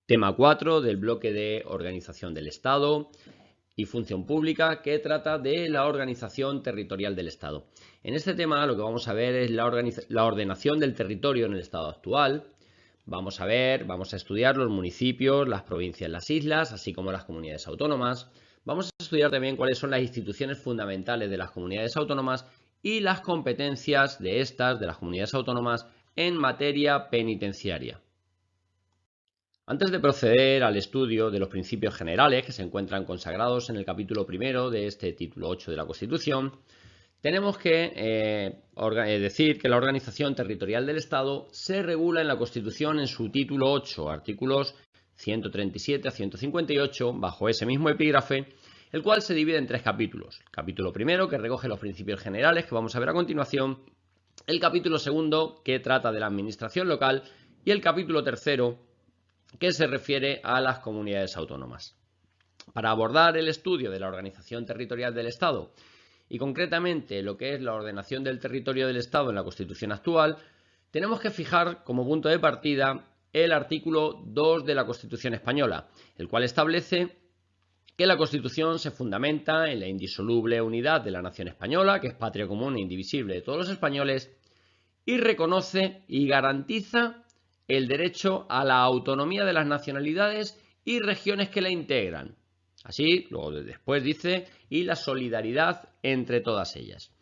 Tema 4 del bloque de organización del Estado y función pública, que trata de la organización territorial del Estado. En este tema lo que vamos a ver es la ordenación del territorio en el Estado actual. Vamos a estudiar los municipios, las provincias, las islas, así como las comunidades autónomas. Vamos a estudiar también cuáles son las instituciones fundamentales de las comunidades autónomas y las competencias de las comunidades autónomas, en materia penitenciaria. Antes de proceder al estudio de los principios generales que se encuentran consagrados en el capítulo primero de este título 8 de la Constitución, tenemos que decir que la organización territorial del Estado se regula en la Constitución en su título 8, artículos 137 a 158, bajo ese mismo epígrafe, el cual se divide en 3 capítulos. El capítulo primero, que recoge los principios generales que vamos a ver a continuación, el capítulo segundo, que trata de la administración local, y el capítulo tercero, que se refiere a las comunidades autónomas. Para abordar el estudio de la organización territorial del Estado y concretamente lo que es la ordenación del territorio del Estado en la Constitución actual, tenemos que fijar como punto de partida el artículo 2 de la Constitución española, el cual establece que la Constitución se fundamenta en la indisoluble unidad de la nación española, que es patria común e indivisible de todos los españoles, y reconoce y garantiza el derecho a la autonomía de las nacionalidades y regiones que la integran. Así, luego después dice, y la solidaridad entre todas ellas.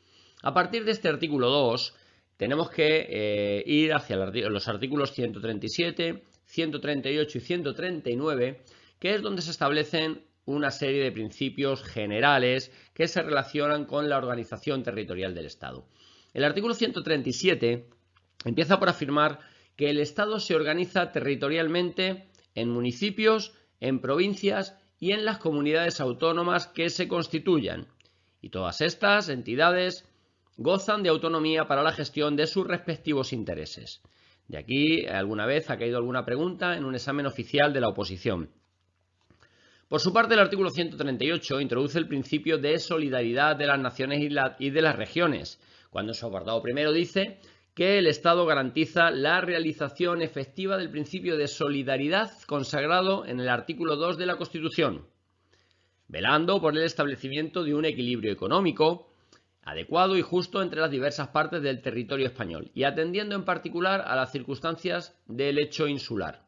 A partir de este artículo 2, tenemos que ir hacia los artículos 137, 138 y 139, que es donde se establecen una serie de principios generales que se relacionan con la organización territorial del Estado. El artículo 137 empieza por afirmar que el Estado se organiza territorialmente en municipios, en provincias y en las comunidades autónomas que se constituyan. Y todas estas entidades gozan de autonomía para la gestión de sus respectivos intereses. De aquí, alguna vez ha caído alguna pregunta en un examen oficial de la oposición. Por su parte, el artículo 138 introduce el principio de solidaridad de las naciones y de las regiones, cuando en su apartado primero dice que el Estado garantiza la realización efectiva del principio de solidaridad consagrado en el artículo 2 de la Constitución, velando por el establecimiento de un equilibrio económico adecuado y justo entre las diversas partes del territorio español y atendiendo en particular a las circunstancias del hecho insular.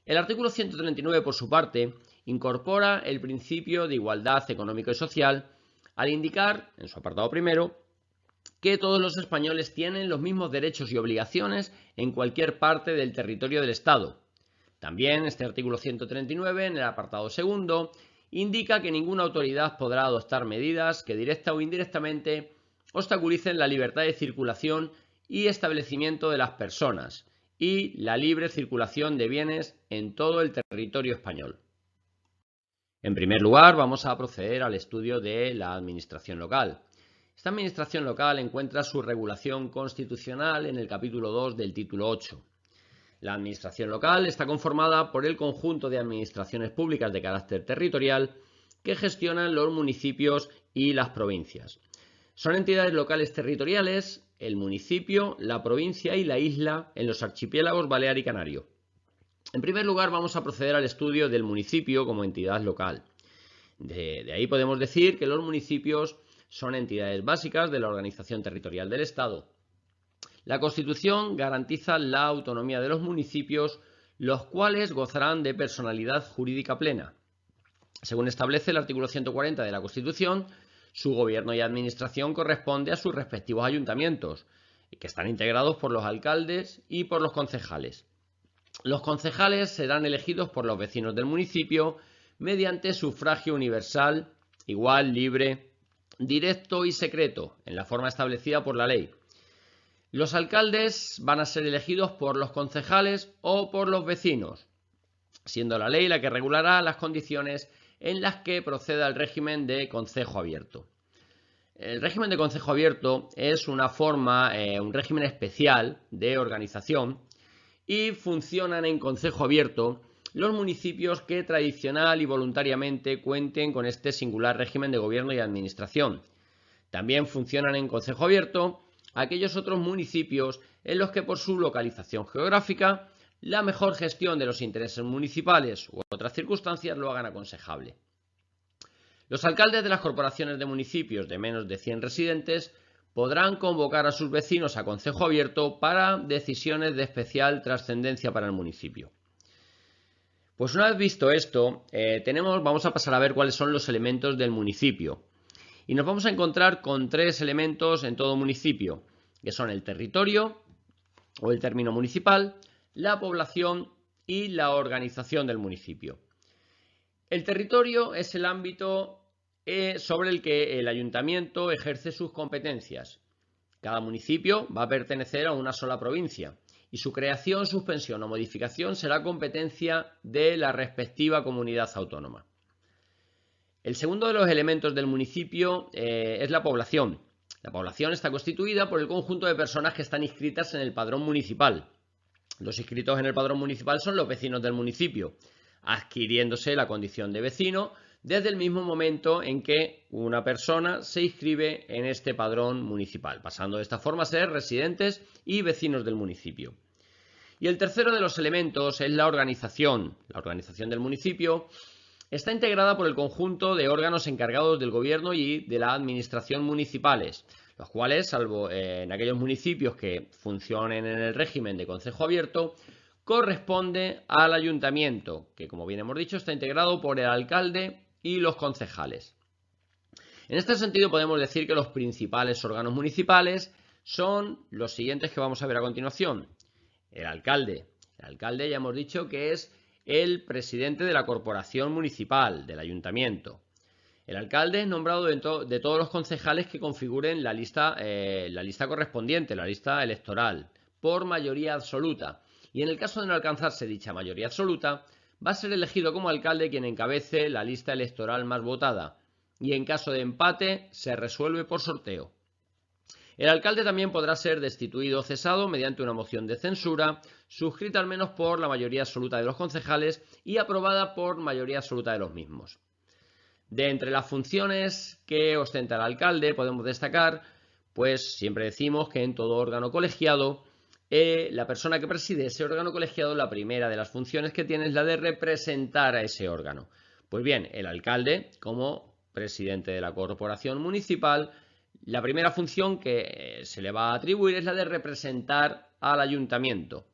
El artículo 139, por su parte, incorpora el principio de igualdad económica y social al indicar, en su apartado primero, que todos los españoles tienen los mismos derechos y obligaciones en cualquier parte del territorio del Estado. También este artículo 139, en el apartado segundo, indica que ninguna autoridad podrá adoptar medidas que directa o indirectamente obstaculicen la libertad de circulación y establecimiento de las personas y la libre circulación de bienes en todo el territorio español. En primer lugar, vamos a proceder al estudio de la administración local. Esta administración local encuentra su regulación constitucional en el capítulo 2 del título 8. La administración local está conformada por el conjunto de administraciones públicas de carácter territorial que gestionan los municipios y las provincias. Son entidades locales territoriales el municipio, la provincia y la isla en los archipiélagos Balear y Canario. En primer lugar, vamos a proceder al estudio del municipio como entidad local. De ahí podemos decir que los municipios son entidades básicas de la organización territorial del Estado. La Constitución garantiza la autonomía de los municipios, los cuales gozarán de personalidad jurídica plena. Según establece el artículo 140 de la Constitución, su gobierno y administración corresponde a sus respectivos ayuntamientos, que están integrados por los alcaldes y por los concejales. Los concejales serán elegidos por los vecinos del municipio mediante sufragio universal, igual, libre, directo y secreto, en la forma establecida por la ley. Los alcaldes van a ser elegidos por los concejales o por los vecinos, siendo la ley la que regulará las condiciones en las que proceda el régimen de concejo abierto. El régimen de concejo abierto es un régimen especial de organización y funcionan en concejo abierto los municipios que tradicional y voluntariamente cuenten con este singular régimen de gobierno y administración. También funcionan en concejo abierto aquellos otros municipios en los que por su localización geográfica la mejor gestión de los intereses municipales u otras circunstancias lo hagan aconsejable. Los alcaldes de las corporaciones de municipios de menos de 100 residentes podrán convocar a sus vecinos a consejo abierto para decisiones de especial trascendencia para el municipio. Pues una vez visto esto, vamos a pasar a ver cuáles son los elementos del municipio. Y nos vamos a encontrar con 3 elementos en todo municipio, que son el territorio o el término municipal, la población y la organización del municipio. El territorio es el ámbito sobre el que el ayuntamiento ejerce sus competencias. Cada municipio va a pertenecer a una sola provincia y su creación, suspensión o modificación será competencia de la respectiva comunidad autónoma. El segundo de los elementos del municipio es la población. La población está constituida por el conjunto de personas que están inscritas en el padrón municipal. Los inscritos en el padrón municipal son los vecinos del municipio, adquiriéndose la condición de vecino desde el mismo momento en que una persona se inscribe en este padrón municipal, pasando de esta forma a ser residentes y vecinos del municipio. Y el tercero de los elementos es la organización. La organización del municipio está integrada por el conjunto de órganos encargados del gobierno y de la administración municipales, los cuales, salvo en aquellos municipios que funcionen en el régimen de concejo abierto, corresponde al ayuntamiento, que como bien hemos dicho está integrado por el alcalde y los concejales. En este sentido podemos decir que los principales órganos municipales son los siguientes que vamos a ver a continuación. El alcalde. El alcalde ya hemos dicho que es el presidente de la corporación municipal, del ayuntamiento. El alcalde es nombrado de todos los concejales que configuren la lista correspondiente, la lista electoral, por mayoría absoluta. Y en el caso de no alcanzarse dicha mayoría absoluta, va a ser elegido como alcalde quien encabece la lista electoral más votada. Y en caso de empate, se resuelve por sorteo. El alcalde también podrá ser destituido o cesado mediante una moción de censura, suscrita al menos por la mayoría absoluta de los concejales y aprobada por mayoría absoluta de los mismos. De entre las funciones que ostenta el alcalde podemos destacar, pues siempre decimos que en todo órgano colegiado, la persona que preside ese órgano colegiado, la primera de las funciones que tiene es la de representar a ese órgano. Pues bien, el alcalde, como presidente de la corporación municipal, la primera función que se le va a atribuir es la de representar al ayuntamiento.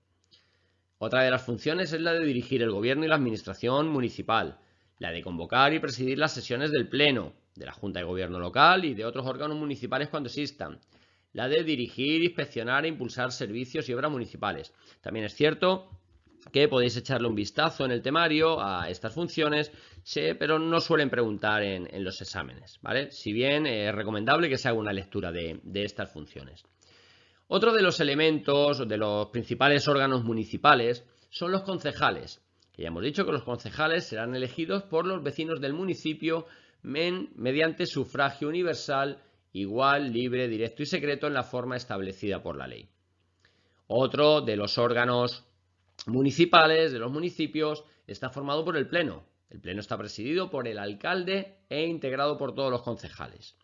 Otra de las funciones es la de dirigir el gobierno y la administración municipal, la de convocar y presidir las sesiones del Pleno, de la Junta de Gobierno local y de otros órganos municipales cuando existan, la de dirigir, inspeccionar e impulsar servicios y obras municipales. También es cierto que podéis echarle un vistazo en el temario a estas funciones, pero no suelen preguntar en los exámenes, ¿vale? Si bien es recomendable que se haga una lectura de estas funciones. Otro de los elementos, de los principales órganos municipales, son los concejales, que ya hemos dicho que los concejales serán elegidos por los vecinos del municipio mediante sufragio universal, igual, libre, directo y secreto en la forma establecida por la ley. Otro de los órganos municipales de los municipios está formado por el Pleno. El Pleno está presidido por el alcalde e integrado por todos los concejales.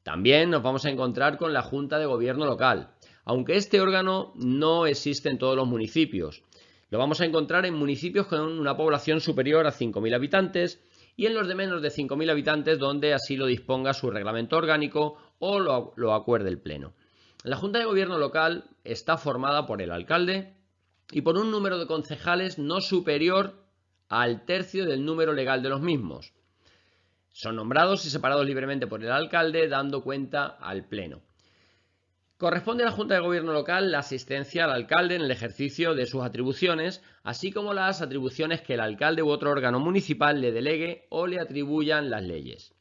También nos vamos a encontrar con la Junta de Gobierno local, aunque este órgano no existe en todos los municipios. Lo vamos a encontrar en municipios con una población superior a 5.000 habitantes y en los de menos de 5.000 habitantes donde así lo disponga su reglamento orgánico o lo acuerde el Pleno. La Junta de Gobierno local está formada por el alcalde y por un número de concejales no superior al tercio del número legal de los mismos. Son nombrados y separados libremente por el alcalde, dando cuenta al Pleno. Corresponde a la Junta de Gobierno local la asistencia al alcalde en el ejercicio de sus atribuciones, así como las atribuciones que el alcalde u otro órgano municipal le delegue o le atribuyan las leyes.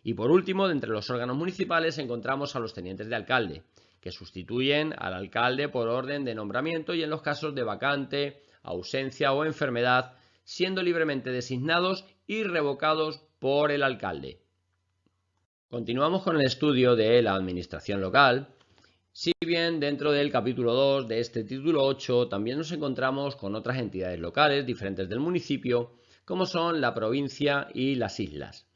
Y por último, de entre los órganos municipales encontramos a los tenientes de alcalde, que sustituyen al alcalde por orden de nombramiento y en los casos de vacante, ausencia o enfermedad, siendo libremente designados y revocados por el alcalde. Continuamos con el estudio de la administración local. Si bien dentro del capítulo 2 de este título 8 también nos encontramos con otras entidades locales diferentes del municipio, como son la provincia y las islas.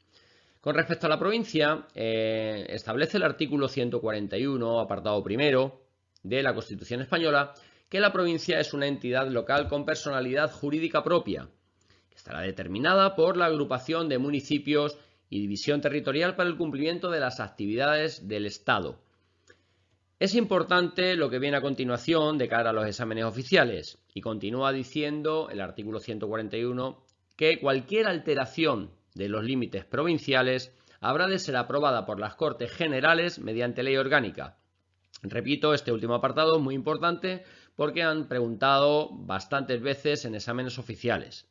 Con respecto a la provincia, establece el artículo 141, apartado primero de la Constitución española, que la provincia es una entidad local con personalidad jurídica propia, que estará determinada por la agrupación de municipios y división territorial para el cumplimiento de las actividades del Estado. Es importante lo que viene a continuación de cara a los exámenes oficiales, y continúa diciendo el artículo 141 que cualquier alteración de los límites provinciales habrá de ser aprobada por las Cortes Generales mediante ley orgánica. Repito, este último apartado es muy importante porque han preguntado bastantes veces en exámenes oficiales.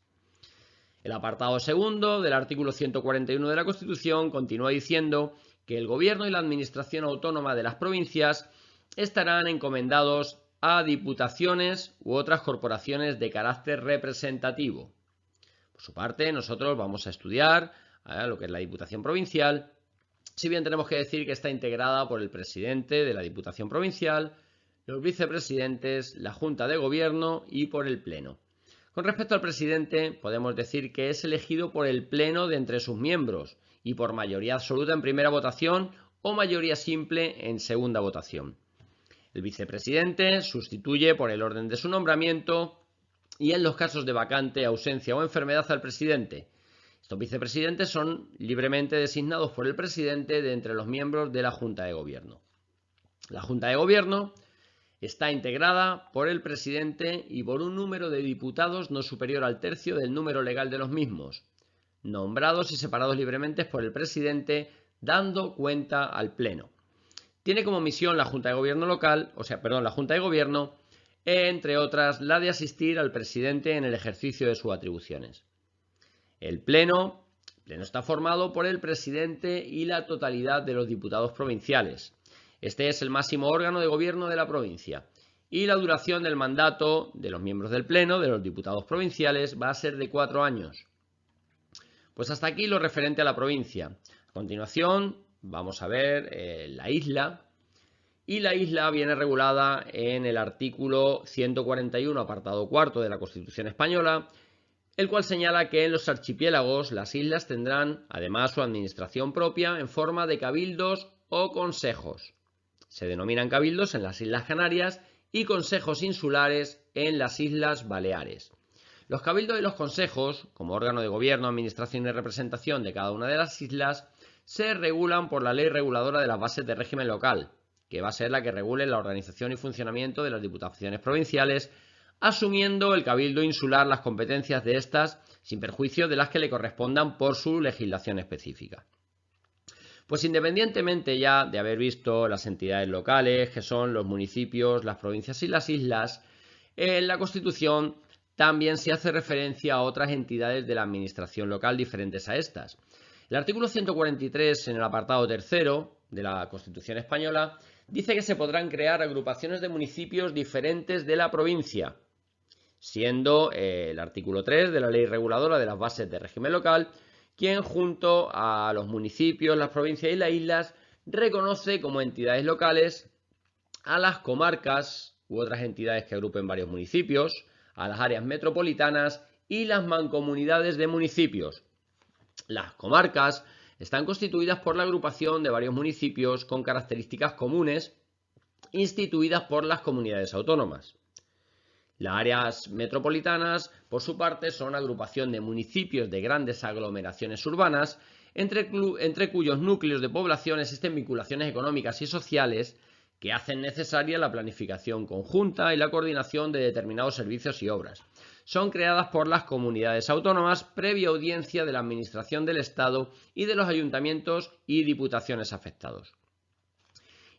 El apartado segundo del artículo 141 de la Constitución continúa diciendo que el Gobierno y la Administración autónoma de las provincias estarán encomendados a diputaciones u otras corporaciones de carácter representativo. Por su parte, nosotros vamos a estudiar lo que es la Diputación Provincial, si bien tenemos que decir que está integrada por el presidente de la Diputación Provincial, los vicepresidentes, la Junta de Gobierno y por el Pleno. Con respecto al presidente, podemos decir que es elegido por el Pleno de entre sus miembros y por mayoría absoluta en primera votación o mayoría simple en segunda votación. El vicepresidente sustituye por el orden de su nombramiento y en los casos de vacante, ausencia o enfermedad al presidente. Estos vicepresidentes son libremente designados por el presidente de entre los miembros de la Junta de Gobierno. La Junta de Gobierno está integrada por el presidente y por un número de diputados no superior al tercio del número legal de los mismos, nombrados y separados libremente por el presidente, dando cuenta al Pleno. Tiene como misión la Junta de Gobierno la Junta de Gobierno, entre otras, la de asistir al presidente en el ejercicio de sus atribuciones. El Pleno está formado por el presidente y la totalidad de los diputados provinciales. Este es el máximo órgano de gobierno de la provincia y la duración del mandato de los miembros del Pleno, de los diputados provinciales, va a ser de 4 años. Pues hasta aquí lo referente a la provincia. A continuación vamos a ver la isla, y la isla viene regulada en el artículo 141, apartado cuarto de la Constitución española, el cual señala que en los archipiélagos las islas tendrán además su administración propia en forma de cabildos o consejos. Se denominan cabildos en las Islas Canarias y consejos insulares en las Islas Baleares. Los cabildos y los consejos, como órgano de gobierno, administración y representación de cada una de las islas, se regulan por la Ley Reguladora de las Bases de Régimen Local, que va a ser la que regule la organización y funcionamiento de las diputaciones provinciales, asumiendo el cabildo insular las competencias de estas sin perjuicio de las que le correspondan por su legislación específica. Pues independientemente ya de haber visto las entidades locales, que son los municipios, las provincias y las islas, en la Constitución también se hace referencia a otras entidades de la administración local diferentes a estas. El artículo 143, en el apartado tercero de la Constitución española, dice que se podrán crear agrupaciones de municipios diferentes de la provincia, siendo el artículo 3 de la Ley Reguladora de las Bases de Régimen Local quien junto a los municipios, las provincias y las islas reconoce como entidades locales a las comarcas u otras entidades que agrupen varios municipios, a las áreas metropolitanas y las mancomunidades de municipios. Las comarcas están constituidas por la agrupación de varios municipios con características comunes instituidas por las comunidades autónomas. Las áreas metropolitanas, por su parte, son agrupación de municipios de grandes aglomeraciones urbanas, entre cuyos núcleos de población existen vinculaciones económicas y sociales que hacen necesaria la planificación conjunta y la coordinación de determinados servicios y obras. Son creadas por las comunidades autónomas previa audiencia de la Administración del Estado y de los ayuntamientos y diputaciones afectados.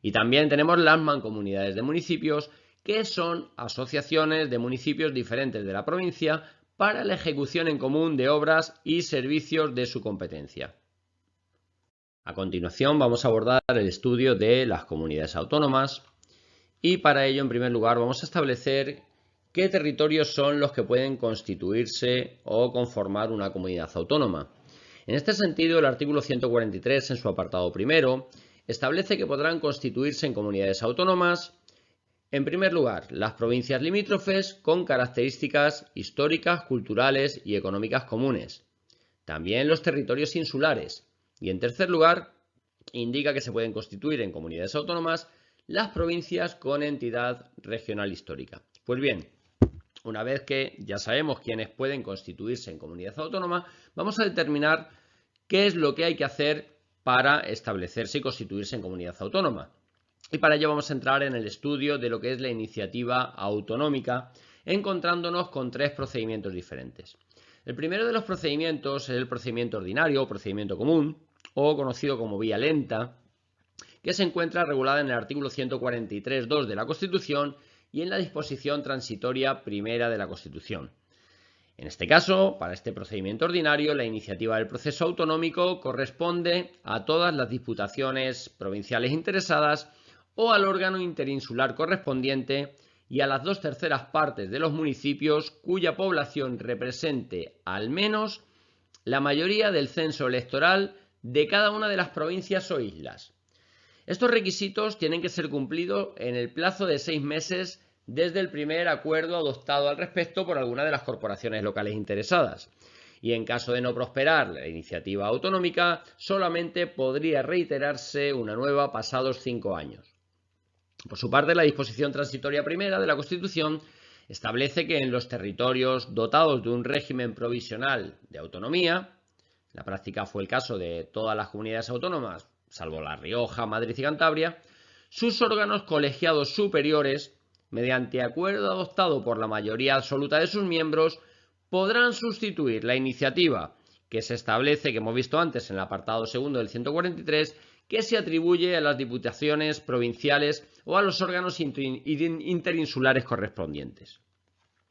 Y también tenemos las mancomunidades de municipios, que son asociaciones de municipios diferentes de la provincia para la ejecución en común de obras y servicios de su competencia. A continuación vamos a abordar el estudio de las comunidades autónomas y para ello en primer lugar vamos a establecer qué territorios son los que pueden constituirse o conformar una comunidad autónoma. En este sentido, el artículo 143 en su apartado primero establece que podrán constituirse en comunidades autónomas en primer lugar, las provincias limítrofes con características históricas, culturales y económicas comunes. También los territorios insulares. Y en tercer lugar, indica que se pueden constituir en comunidades autónomas las provincias con entidad regional histórica. Pues bien, una vez que ya sabemos quiénes pueden constituirse en comunidad autónoma, vamos a determinar qué es lo que hay que hacer para establecerse y constituirse en comunidad autónoma. Y para ello vamos a entrar en el estudio de lo que es la iniciativa autonómica, encontrándonos con tres procedimientos diferentes. El primero de los procedimientos es el procedimiento ordinario o procedimiento común, o conocido como vía lenta, que se encuentra regulada en el artículo 143.2 de la Constitución y en la disposición transitoria primera de la Constitución. En este caso, para este procedimiento ordinario, la iniciativa del proceso autonómico corresponde a todas las diputaciones provinciales interesadas o al órgano interinsular correspondiente y a las 2/3 partes de los municipios cuya población represente al menos la mayoría del censo electoral de cada una de las provincias o islas. Estos requisitos tienen que ser cumplidos en el plazo de 6 meses desde el primer acuerdo adoptado al respecto por alguna de las corporaciones locales interesadas. Y en caso de no prosperar la iniciativa autonómica, solamente podría reiterarse una nueva pasados 5 años. Por su parte, la disposición transitoria primera de la Constitución establece que en los territorios dotados de un régimen provisional de autonomía, en la práctica fue el caso de todas las comunidades autónomas, salvo La Rioja, Madrid y Cantabria, sus órganos colegiados superiores, mediante acuerdo adoptado por la mayoría absoluta de sus miembros, podrán sustituir la iniciativa que se establece, que hemos visto antes en el apartado segundo del 143, que se atribuye a las diputaciones provinciales o a los órganos interinsulares correspondientes.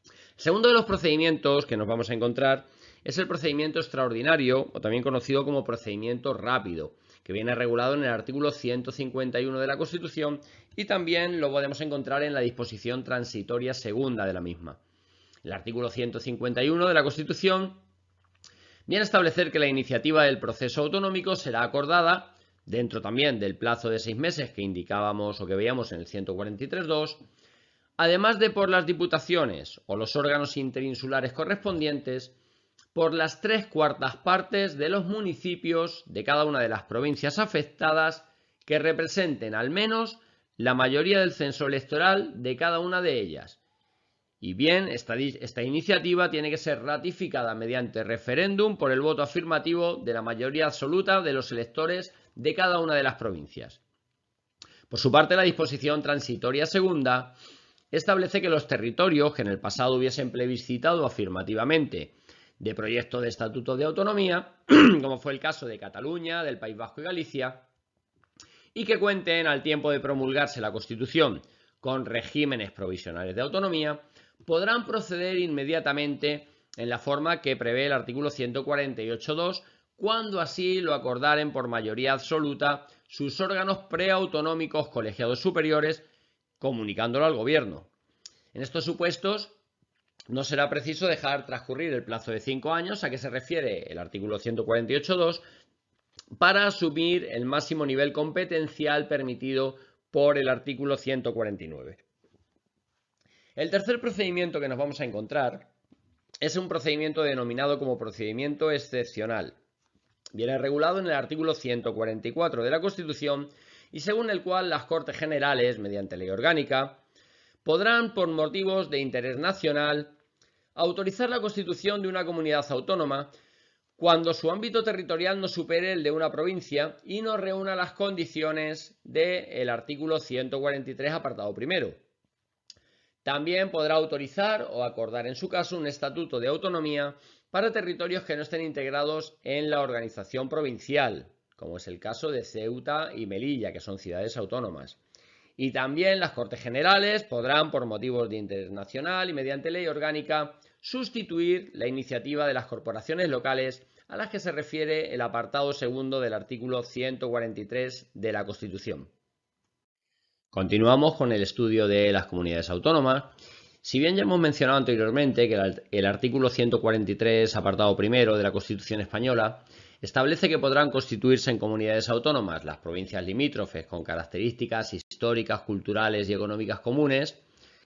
El segundo de los procedimientos que nos vamos a encontrar es el procedimiento extraordinario, o también conocido como procedimiento rápido, que viene regulado en el artículo 151 de la Constitución y también lo podemos encontrar en la disposición transitoria segunda de la misma. El artículo 151 de la Constitución viene a establecer que la iniciativa del proceso autonómico será acordada dentro también del plazo de 6 meses que indicábamos o que veíamos en el 143.2, además de por las diputaciones o los órganos interinsulares correspondientes, por las 3/4 partes de los municipios de cada una de las provincias afectadas que representen al menos la mayoría del censo electoral de cada una de ellas. Y bien, esta iniciativa tiene que ser ratificada mediante referéndum por el voto afirmativo de la mayoría absoluta de los electores de cada una de las provincias. Por su parte, la disposición transitoria segunda establece que los territorios que en el pasado hubiesen plebiscitado afirmativamente de proyectos de estatuto de autonomía, como fue el caso de Cataluña, del País Vasco y Galicia, y que cuenten al tiempo de promulgarse la Constitución con regímenes provisionales de autonomía, podrán proceder inmediatamente en la forma que prevé el artículo 148.2, cuando así lo acordaren por mayoría absoluta sus órganos preautonómicos colegiados superiores, comunicándolo al Gobierno. En estos supuestos, no será preciso dejar transcurrir el plazo de 5 años a que se refiere el artículo 148.2 para asumir el máximo nivel competencial permitido por el artículo 149. El tercer procedimiento que nos vamos a encontrar es un procedimiento denominado como procedimiento excepcional. Viene regulado en el artículo 144 de la Constitución y según el cual las Cortes Generales, mediante ley orgánica, podrán, por motivos de interés nacional, autorizar la constitución de una comunidad autónoma cuando su ámbito territorial no supere el de una provincia y no reúna las condiciones del artículo 143, apartado primero. También podrá autorizar o acordar en su caso un estatuto de autonomía para territorios que no estén integrados en la organización provincial, como es el caso de Ceuta y Melilla, que son ciudades autónomas. Y también las Cortes Generales podrán, por motivos de interés nacional y mediante ley orgánica, sustituir la iniciativa de las corporaciones locales a las que se refiere el apartado segundo del artículo 143 de la Constitución. Continuamos con el estudio de las comunidades autónomas. Si bien ya hemos mencionado anteriormente que el artículo 143, apartado primero de la Constitución española, establece que podrán constituirse en comunidades autónomas las provincias limítrofes con características históricas, culturales y económicas comunes,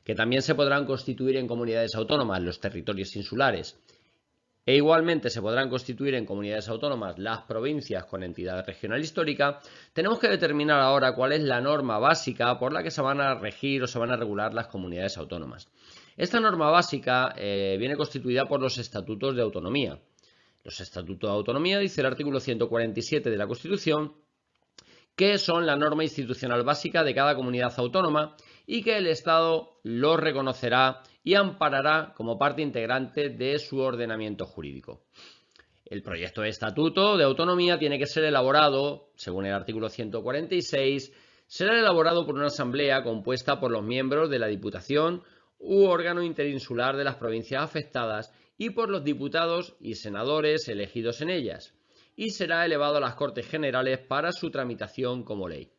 que también se podrán constituir en comunidades autónomas los territorios insulares, e igualmente se podrán constituir en comunidades autónomas las provincias con entidad regional histórica. Tenemos que determinar ahora cuál es la norma básica por la que se van a regir o se van a regular las comunidades autónomas. Esta norma básica viene constituida por los estatutos de autonomía. Los estatutos de autonomía, dice el artículo 147 de la Constitución, que son la norma institucional básica de cada comunidad autónoma y que el Estado los reconocerá y amparará como parte integrante de su ordenamiento jurídico. El proyecto de estatuto de autonomía tiene que ser elaborado, según el artículo 146, será elaborado por una asamblea compuesta por los miembros de la Diputación u órgano interinsular de las provincias afectadas y por los diputados y senadores elegidos en ellas, y será elevado a las Cortes Generales para su tramitación como ley.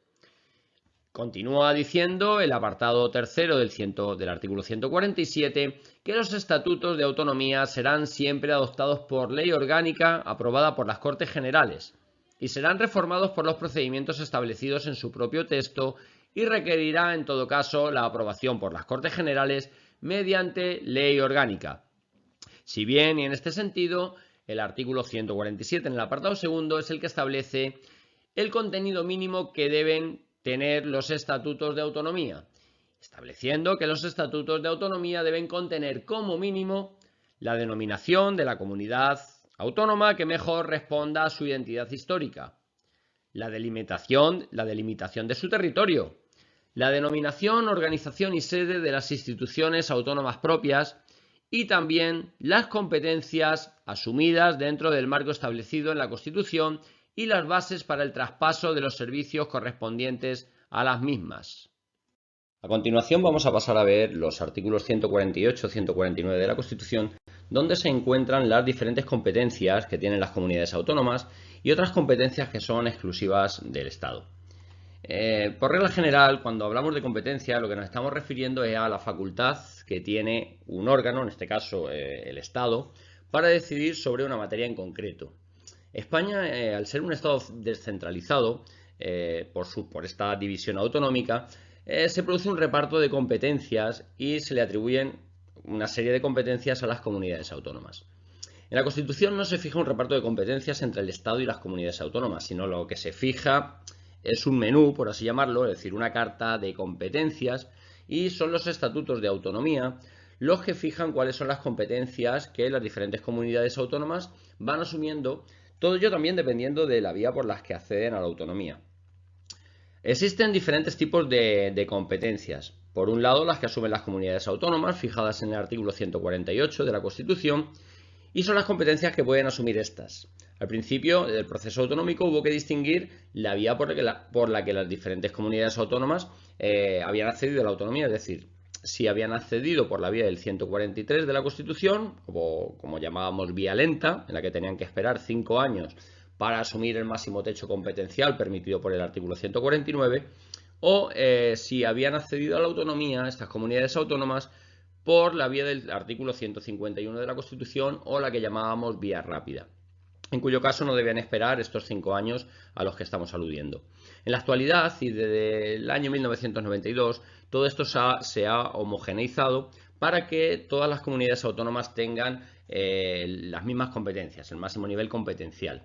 Continúa diciendo el apartado tercero del artículo 147 que los estatutos de autonomía serán siempre adoptados por ley orgánica aprobada por las Cortes Generales y serán reformados por los procedimientos establecidos en su propio texto y requerirá en todo caso la aprobación por las Cortes Generales mediante ley orgánica. Si bien, y en este sentido, el artículo 147 en el apartado segundo es el que establece el contenido mínimo que deben tener los estatutos de autonomía, estableciendo que los estatutos de autonomía deben contener como mínimo la denominación de la comunidad autónoma que mejor responda a su identidad histórica, la delimitación de su territorio, la denominación, organización y sede de las instituciones autónomas propias y también las competencias asumidas dentro del marco establecido en la Constitución y las bases para el traspaso de los servicios correspondientes a las mismas. A continuación vamos a pasar a ver los artículos 148 y 149 de la Constitución, donde se encuentran las diferentes competencias que tienen las comunidades autónomas y otras competencias que son exclusivas del Estado. Por regla general, cuando hablamos de competencia, lo que nos estamos refiriendo es a la facultad que tiene un órgano, en este caso el Estado, para decidir sobre una materia en concreto. España, al ser un Estado descentralizado, por esta división autonómica, se produce un reparto de competencias y se le atribuyen una serie de competencias a las comunidades autónomas. En la Constitución no se fija un reparto de competencias entre el Estado y las comunidades autónomas, sino lo que se fija es un menú, por así llamarlo, es decir, una carta de competencias, y son los estatutos de autonomía los que fijan cuáles son las competencias que las diferentes comunidades autónomas van asumiendo, todo ello también dependiendo de la vía por las que acceden a la autonomía. Existen diferentes tipos de competencias. Por un lado, las que asumen las comunidades autónomas, fijadas en el artículo 148 de la Constitución, y son las competencias que pueden asumir estas. Al principio del proceso autonómico hubo que distinguir la vía por la que las diferentes comunidades autónomas habían accedido a la autonomía, es decir, si habían accedido por la vía del 143 de la Constitución, o como llamábamos vía lenta, en la que tenían que esperar 5 años para asumir el máximo techo competencial permitido por el artículo 149, o si habían accedido a la autonomía, estas comunidades autónomas, por la vía del artículo 151 de la Constitución o la que llamábamos vía rápida, en cuyo caso no debían esperar estos 5 años a los que estamos aludiendo. En la actualidad y desde el año 1992, todo esto se ha homogeneizado para que todas las comunidades autónomas tengan las mismas competencias, el máximo nivel competencial.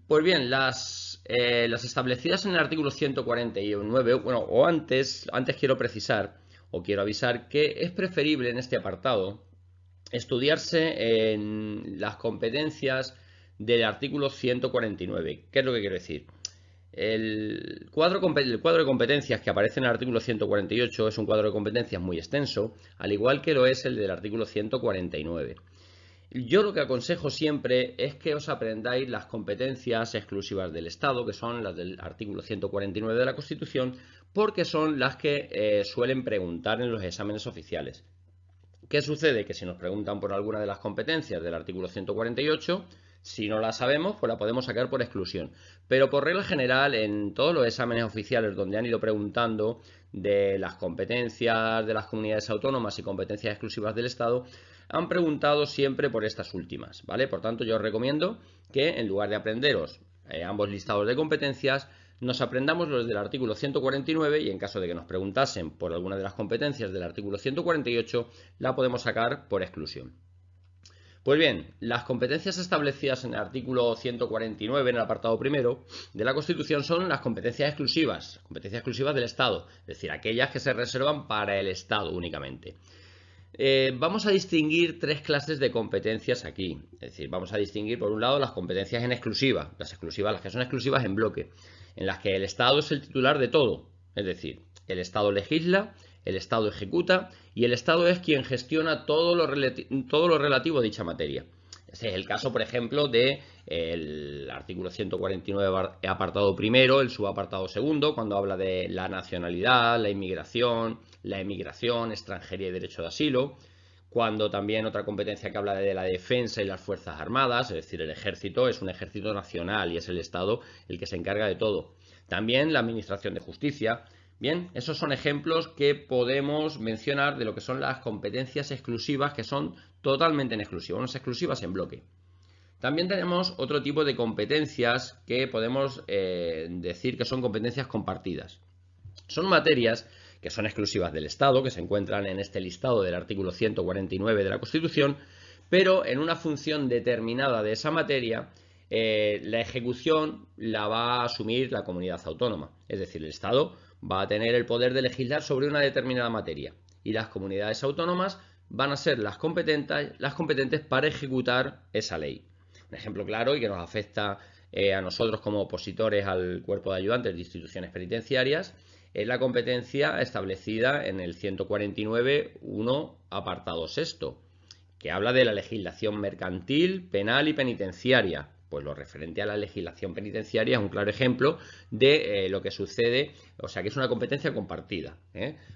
Pues bien, las establecidas en el artículo 149, o antes quiero precisar o quiero avisar que es preferible en este apartado estudiarse en las competencias del artículo 149. ¿Qué es lo que quiero decir? El cuadro de competencias que aparece en el artículo 148 es un cuadro de competencias muy extenso, al igual que lo es el del artículo 149. Yo lo que aconsejo siempre es que os aprendáis las competencias exclusivas del Estado, que son las del artículo 149 de la Constitución, porque son las que suelen preguntar en los exámenes oficiales. ¿Qué sucede? Que si nos preguntan por alguna de las competencias del artículo 148, si no la sabemos, pues la podemos sacar por exclusión. Pero por regla general, en todos los exámenes oficiales donde han ido preguntando de las competencias de las comunidades autónomas y competencias exclusivas del Estado, han preguntado siempre por estas últimas, ¿vale? Por tanto, yo os recomiendo que en lugar de aprenderos ambos listados de competencias, nos aprendamos los del artículo 149 y en caso de que nos preguntasen por alguna de las competencias del artículo 148, la podemos sacar por exclusión. Pues bien, las competencias establecidas en el artículo 149, en el apartado primero de la Constitución, son las competencias exclusivas del Estado, es decir, aquellas que se reservan para el Estado únicamente. Vamos a distinguir tres clases de competencias aquí. Es decir, vamos a distinguir por un lado las competencias en exclusiva, las que son exclusivas en bloque, en las que el Estado es el titular de todo. Es decir, el Estado legisla, el Estado ejecuta y el Estado es quien gestiona todo lo relativo a dicha materia. Ese es el caso, por ejemplo, del artículo 149 apartado primero, el subapartado segundo, cuando habla de la nacionalidad, la inmigración, la emigración, extranjería y derecho de asilo. Cuando también otra competencia que habla de la defensa y las fuerzas armadas, es decir, el ejército es un ejército nacional y es el Estado el que se encarga de todo. También la administración de justicia. Bien, esos son ejemplos que podemos mencionar de lo que son las competencias exclusivas, que son totalmente en exclusiva, unas exclusivas en bloque. También tenemos otro tipo de competencias que podemos decir que son competencias compartidas. Son materias que son exclusivas del Estado, que se encuentran en este listado del artículo 149 de la Constitución, pero en una función determinada de esa materia, la ejecución la va a asumir la comunidad autónoma. Es decir, el Estado va a tener el poder de legislar sobre una determinada materia y las comunidades autónomas van a ser las competentes para ejecutar esa ley. Un ejemplo claro y que nos afecta a nosotros como opositores al cuerpo de ayudantes de instituciones penitenciarias es la competencia establecida en el 149.1 apartado sexto, que habla de la legislación mercantil, penal y penitenciaria. Pues lo referente a la legislación penitenciaria es un claro ejemplo de lo que sucede, o sea que es una competencia compartida,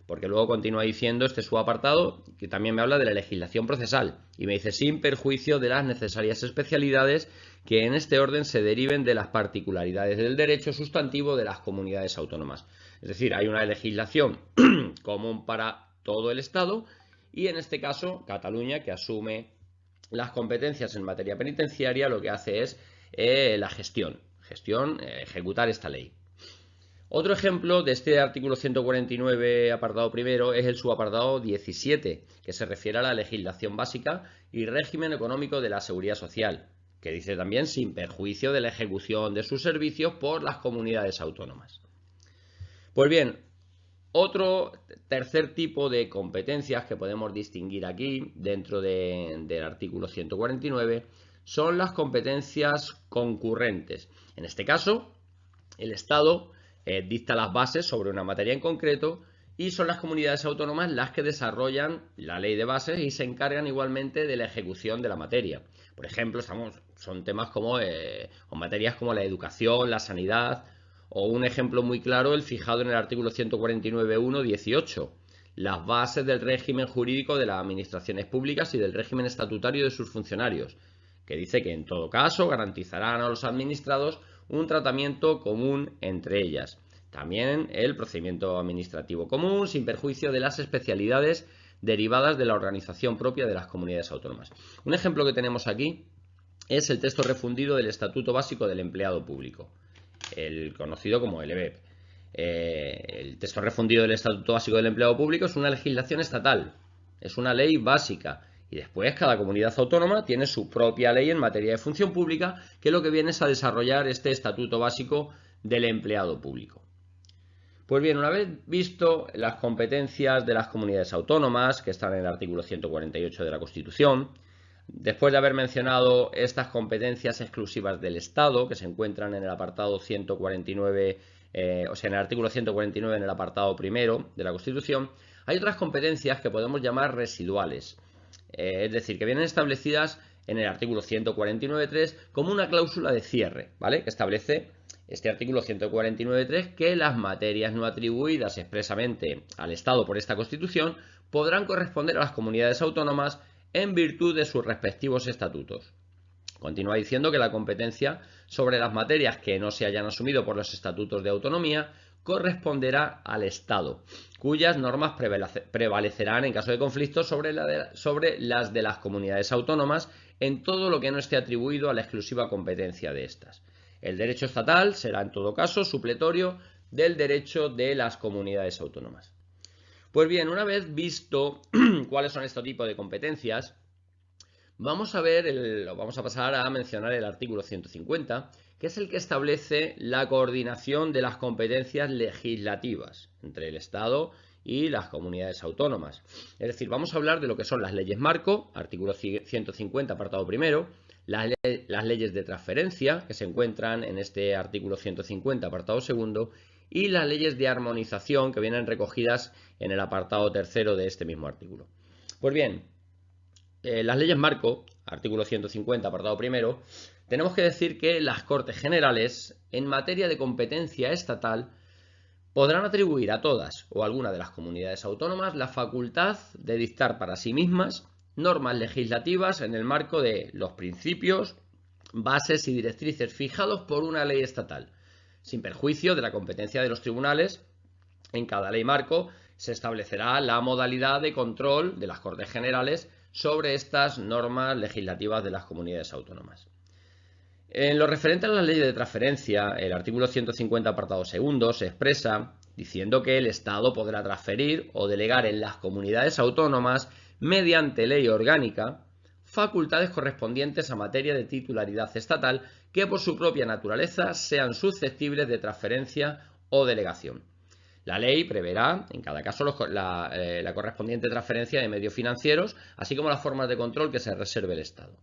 porque luego continúa diciendo este subapartado que también me habla de la legislación procesal y me dice sin perjuicio de las necesarias especialidades que en este orden se deriven de las particularidades del derecho sustantivo de las comunidades autónomas. Es decir, hay una legislación común para todo el Estado y en este caso Cataluña, que asume las competencias en materia penitenciaria, lo que hace es la gestión, ejecutar esta ley. Otro ejemplo de este artículo 149 apartado primero es el subapartado 17, que se refiere a la legislación básica y régimen económico de la seguridad social, que dice también sin perjuicio de la ejecución de sus servicios por las comunidades autónomas. Pues bien, otro tercer tipo de competencias que podemos distinguir aquí dentro del artículo 149 son las competencias concurrentes. En este caso, el Estado dicta las bases sobre una materia en concreto y son las comunidades autónomas las que desarrollan la ley de bases y se encargan igualmente de la ejecución de la materia. Por ejemplo, son temas como o materias como la educación, la sanidad, o un ejemplo muy claro, el fijado en el artículo 149.1.18, las bases del régimen jurídico de las administraciones públicas y del régimen estatutario de sus funcionarios, que dice que en todo caso garantizarán a los administrados un tratamiento común entre ellas. También el procedimiento administrativo común, sin perjuicio de las especialidades derivadas de la organización propia de las comunidades autónomas. Un ejemplo que tenemos aquí es el texto refundido del Estatuto Básico del Empleado Público, el conocido como el EBEP. El texto refundido del Estatuto Básico del Empleado Público es una legislación estatal, es una ley básica y después cada comunidad autónoma tiene su propia ley en materia de función pública que lo que viene es a desarrollar este Estatuto Básico del Empleado Público. Pues bien, una vez visto las competencias de las comunidades autónomas que están en el artículo 148 de la Constitución, después de haber mencionado estas competencias exclusivas del Estado, que se encuentran en el apartado 149, o sea, en el artículo 149 en el apartado primero de la Constitución, hay otras competencias que podemos llamar residuales, es decir, que vienen establecidas en el artículo 149.3 como una cláusula de cierre, ¿vale? Que establece este artículo 149.3 que las materias no atribuidas expresamente al Estado por esta Constitución podrán corresponder a las comunidades autónomas en virtud de sus respectivos estatutos. Continúa diciendo que la competencia sobre las materias que no se hayan asumido por los estatutos de autonomía corresponderá al Estado, cuyas normas prevalecerán en caso de conflicto sobre las de las comunidades autónomas en todo lo que no esté atribuido a la exclusiva competencia de estas. El derecho estatal será en todo caso supletorio del derecho de las comunidades autónomas. Pues bien, una vez visto cuáles son este tipo de competencias, vamos a pasar a mencionar el artículo 150, que es el que establece la coordinación de las competencias legislativas entre el Estado y las comunidades autónomas. Es decir, vamos a hablar de lo que son las leyes marco, artículo 150, apartado primero, las leyes de transferencia, que se encuentran en este artículo 150, apartado segundo, y las leyes de armonización, que vienen recogidas en el apartado tercero de este mismo artículo. Pues bien, las leyes marco, artículo 150, apartado primero, tenemos que decir que las Cortes Generales, en materia de competencia estatal, podrán atribuir a todas o alguna de las comunidades autónomas la facultad de dictar para sí mismas normas legislativas en el marco de los principios, bases y directrices fijados por una ley estatal, sin perjuicio de la competencia de los tribunales. En cada ley marco se establecerá la modalidad de control de las Cortes Generales sobre estas normas legislativas de las comunidades autónomas. En lo referente a la ley de transferencia, el artículo 150, apartado segundo, se expresa diciendo que el Estado podrá transferir o delegar en las comunidades autónomas, mediante ley orgánica, facultades correspondientes a materia de titularidad estatal que por su propia naturaleza sean susceptibles de transferencia o delegación. La ley preverá, en cada caso, la correspondiente transferencia de medios financieros, así como las formas de control que se reserve el Estado.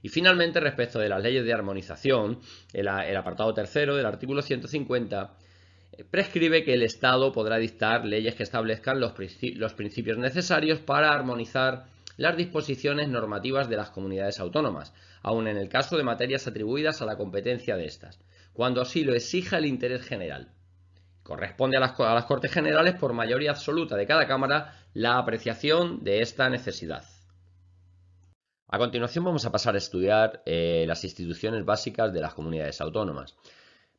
Y finalmente, respecto de las leyes de armonización, el apartado tercero del artículo 150 prescribe que el Estado podrá dictar leyes que establezcan los principios necesarios para armonizar las disposiciones normativas de las comunidades autónomas, aun en el caso de materias atribuidas a la competencia de estas, cuando así lo exija el interés general. Corresponde a las Cortes Generales, por mayoría absoluta de cada Cámara, la apreciación de esta necesidad. A continuación vamos a pasar a estudiar las instituciones básicas de las comunidades autónomas.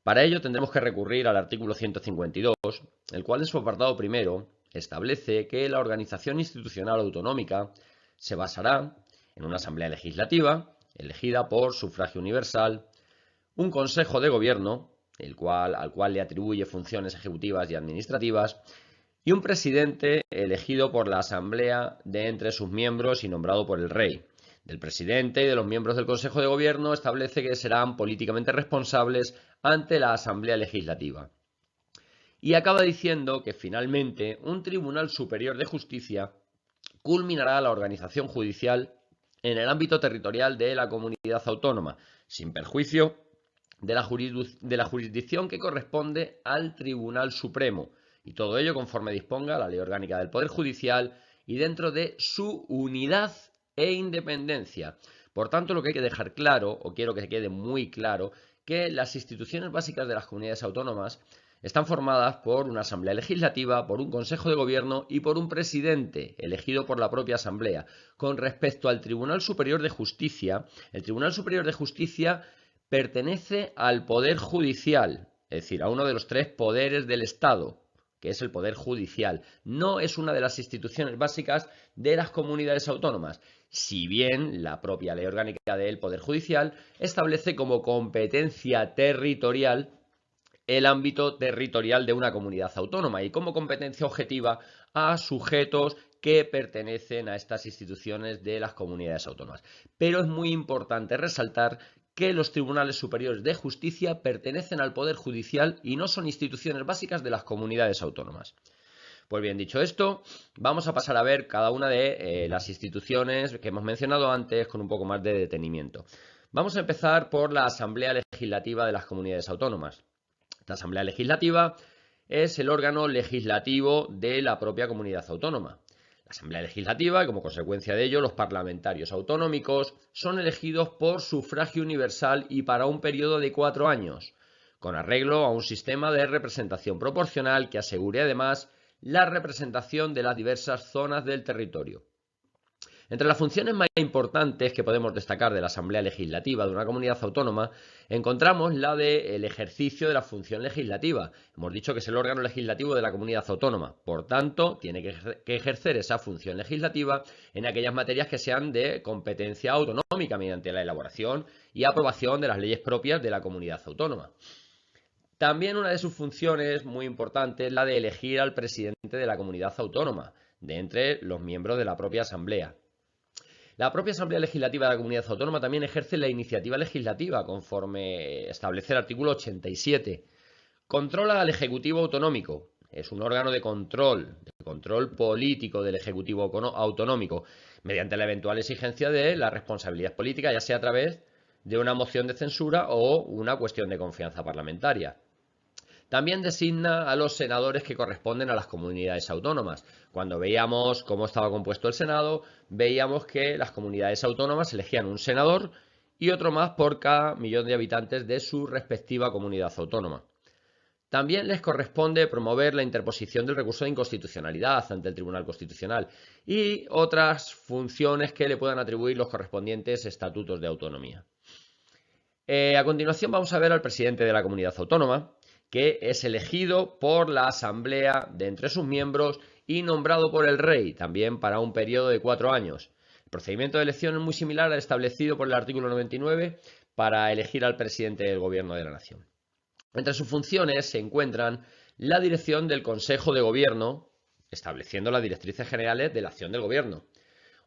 Para ello tendremos que recurrir al artículo 152, el cual en su apartado primero establece que la organización institucional autonómica se basará en una asamblea legislativa elegida por sufragio universal, un consejo de gobierno, al cual le atribuye funciones ejecutivas y administrativas, y un presidente elegido por la asamblea de entre sus miembros y nombrado por el rey. Del presidente y de los miembros del Consejo de Gobierno establece que serán políticamente responsables ante la Asamblea Legislativa. Y acaba diciendo que finalmente un Tribunal Superior de Justicia culminará la organización judicial en el ámbito territorial de la comunidad autónoma, sin perjuicio de la jurisdicción que corresponde al Tribunal Supremo, y todo ello conforme disponga la Ley Orgánica del Poder Judicial y dentro de su unidad e independencia. Por tanto, lo que hay que dejar claro, o quiero que quede muy claro, que las instituciones básicas de las comunidades autónomas están formadas por una asamblea legislativa, por un consejo de gobierno y por un presidente elegido por la propia asamblea. Con respecto al Tribunal Superior de Justicia, el Tribunal Superior de Justicia pertenece al Poder Judicial, es decir, a uno de los tres poderes del Estado, que es el Poder Judicial. No es una de las instituciones básicas de las comunidades autónomas, si bien la propia Ley Orgánica del Poder Judicial establece como competencia territorial el ámbito territorial de una comunidad autónoma y como competencia objetiva a sujetos que pertenecen a estas instituciones de las comunidades autónomas. Pero es muy importante resaltar que los tribunales superiores de justicia pertenecen al Poder Judicial y no son instituciones básicas de las comunidades autónomas. Pues bien, dicho esto, vamos a pasar a ver cada una de las instituciones que hemos mencionado antes con un poco más de detenimiento. Vamos a empezar por la Asamblea Legislativa de las Comunidades Autónomas. Esta Asamblea Legislativa es el órgano legislativo de la propia comunidad autónoma. La Asamblea Legislativa, y como consecuencia de ello, los parlamentarios autonómicos son elegidos por sufragio universal y para un periodo de 4 años, con arreglo a un sistema de representación proporcional que asegure además la representación de las diversas zonas del territorio. Entre las funciones más importantes que podemos destacar de la Asamblea Legislativa de una comunidad autónoma, encontramos la del ejercicio de la función legislativa. Hemos dicho que es el órgano legislativo de la comunidad autónoma. Por tanto, tiene que ejercer esa función legislativa en aquellas materias que sean de competencia autonómica mediante la elaboración y aprobación de las leyes propias de la comunidad autónoma. También una de sus funciones muy importante es la de elegir al presidente de la comunidad autónoma, de entre los miembros de la propia Asamblea. La propia Asamblea Legislativa de la Comunidad Autónoma también ejerce la iniciativa legislativa, conforme establece el artículo 87. Controla al Ejecutivo Autonómico, es un órgano de control político del Ejecutivo autonómico, mediante la eventual exigencia de la responsabilidad política, ya sea a través de una moción de censura o una cuestión de confianza parlamentaria. También designa a los senadores que corresponden a las comunidades autónomas. Cuando veíamos cómo estaba compuesto el Senado, veíamos que las comunidades autónomas elegían un senador y otro más por cada millón de habitantes de su respectiva comunidad autónoma. También les corresponde promover la interposición del recurso de inconstitucionalidad ante el Tribunal Constitucional y otras funciones que le puedan atribuir los correspondientes estatutos de autonomía. A continuación vamos a ver al presidente de la comunidad autónoma, que es elegido por la Asamblea de entre sus miembros y nombrado por el Rey, también para un periodo de 4 años. El procedimiento de elección es muy similar al establecido por el artículo 99 para elegir al presidente del Gobierno de la Nación. Entre sus funciones se encuentran la dirección del Consejo de Gobierno, estableciendo las directrices generales de la acción del Gobierno.